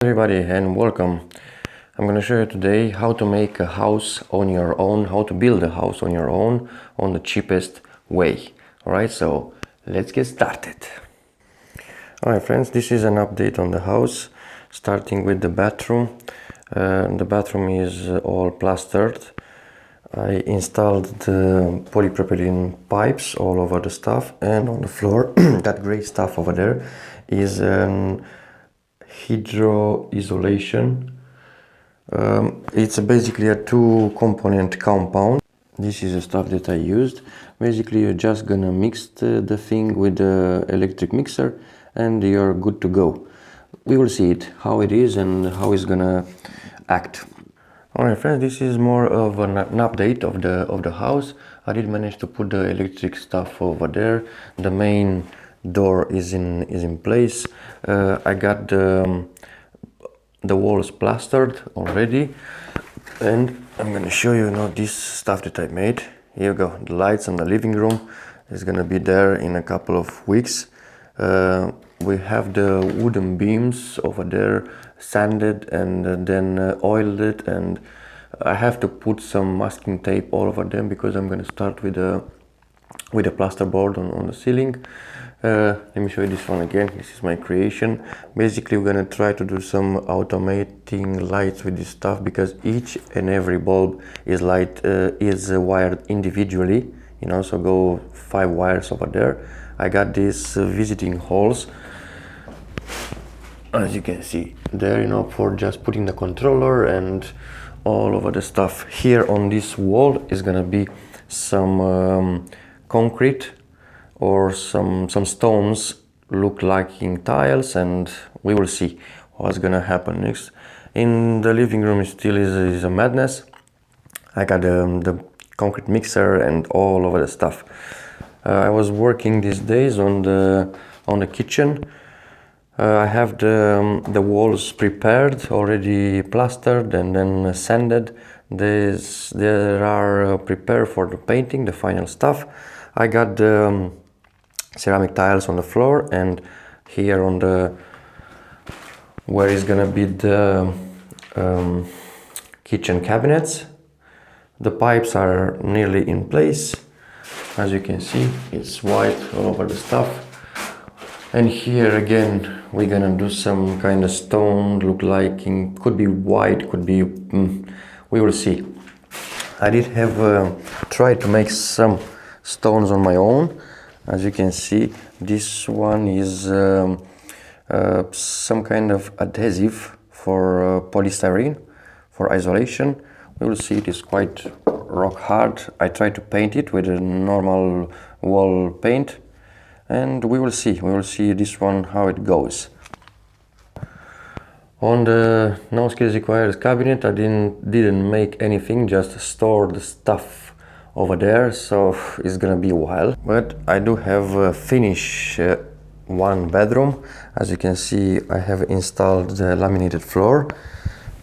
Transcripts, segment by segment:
Everybody and welcome. I'm going to show you today how to make a house on your own, how to build a house on your own on the cheapest way. Alright, so let's get started. Alright friends, this is an update on the house, starting with the bathroom. The bathroom is all plastered. I installed the polypropylene pipes all over the stuff, and on the floor, that gray stuff over there is an hydro isolation. It's basically a two-component compound. This is the stuff that I used. Basically, you're just gonna mix the thing with the electric mixer and you're good to go. We will see it, how it is and how it's gonna act. Alright friends, this is more of an update of the house. I did manage to put the electric stuff over there. The main door is in place. I got the walls plastered already, and I'm gonna show you now this stuff that I made. Here you go, the lights in the living room is gonna be there in a couple of weeks. We have the wooden beams over there sanded and then oiled it, and I have to put some masking tape all over them because I'm gonna start with a plasterboard on the ceiling. Let me show you this one again. This is my creation. Basically, we're gonna try to do some automating lights with this stuff because each and every bulb is wired individually. You know, so go 5 wires over there. I got these visiting holes, as you can see there. You know, for just putting the controller and all over the stuff. Here on this wall is gonna be some concrete or some stones look like in tiles, and we will see what's gonna happen next. In the living room, it still is a madness. I got the concrete mixer and all over the stuff. I was working these days on the kitchen. I have the walls prepared, already plastered and then sanded. They are prepared for the painting, the final stuff. I got the ceramic tiles on the floor, and here on the where is gonna be the kitchen cabinets. The pipes are nearly in place. As you can see, it's white all over the stuff. And here again, we're gonna do some kind of stone, look like could be white, could be, we will see. I did have tried to make some stones on my own. As you can see, this one is some kind of adhesive for polystyrene, for isolation. We will see it is quite rock hard. I tried to paint it with a normal wall paint, and we will see this one how it goes. On the no skills required cabinet, I didn't make anything, just store the stuff over there, so it's gonna be a while. But I do have finished one bedroom. As you can see, I have installed the laminated floor.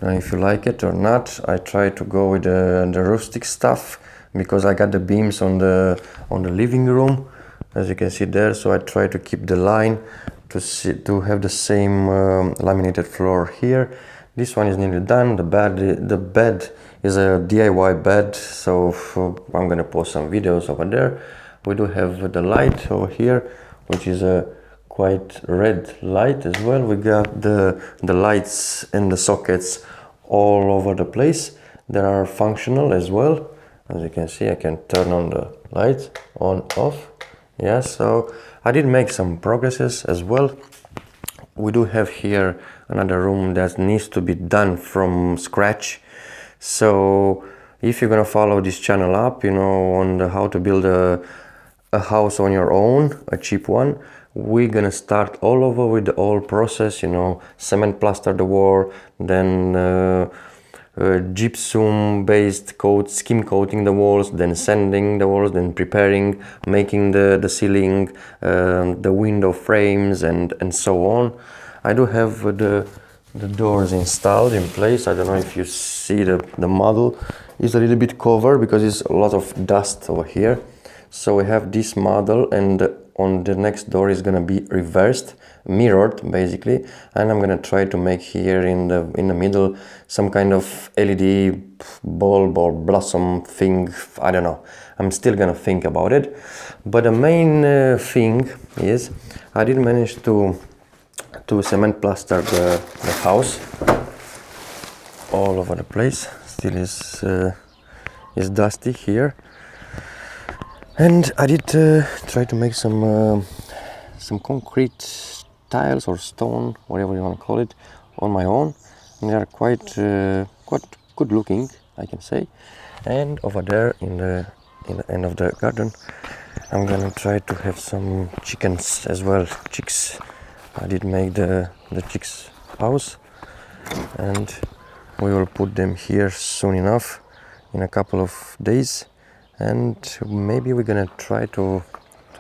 Now, if you like it or not, I try to go with the rustic stuff because I got the beams on the living room, as you can see there. So I try to keep the line to have the same laminated floor here. This one is nearly done. The bed is a DIY bed, so I'm gonna post some videos over there. We do have the light over here, which is a quite red light as well. We got the lights and the sockets all over the place. They are functional as well. As you can see, I can turn on the lights on, off. Yeah, so I did make some progresses as well. We do have here another room that needs to be done from scratch. So if you're gonna follow this channel up, you know, on how to build a house on your own, a cheap one, we're gonna start all over with the old process, you know, cement plaster the wall, then gypsum based coat, skim coating the walls, then sanding the walls, then preparing, making the ceiling, the window frames and so on. I do have the doors installed in place. I don't know if you see the model is a little bit covered because it's a lot of dust over here. So we have this model, and on the next door is gonna be reversed, mirrored basically, and I'm gonna try to make here in the middle some kind of LED bulb or blossom thing. I don't know, I'm still gonna think about it, but the main thing is I did manage to cement plaster the house all over the place. Still is dusty here, and I did try to make some concrete tiles or stone, whatever you want to call it, on my own, and they are quite good looking, I can say. And over there in the end of the garden, I'm gonna try to have some chickens as well, chicks. I did make the chicks house, and we will put them here soon enough, in a couple of days, and maybe we're gonna try to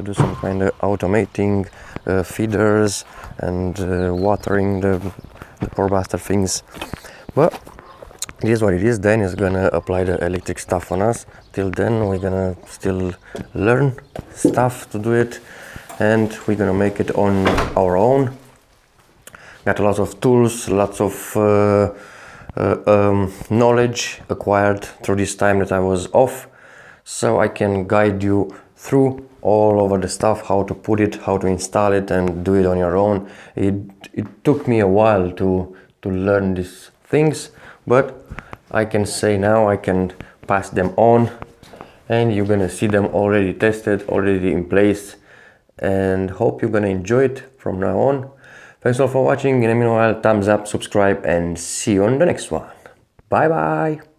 do some kind of automating feeders and watering the poor bastard things. But it is what it is. Dan is gonna apply the electric stuff on us. Till then we're gonna still learn stuff to do it, and we're gonna make it on our own. Got lots of tools, lots of knowledge acquired through this time that I was off, so I can guide you through all over the stuff, how to put it, how to install it, and do it on your own. It took me a while to learn these things, but I can say now I can pass them on, and you're gonna see them already tested, already in place, and hope you're gonna enjoy it from now on. Thanks all for watching. In a meanwhile, thumbs up, subscribe, and see you on the next one. Bye bye.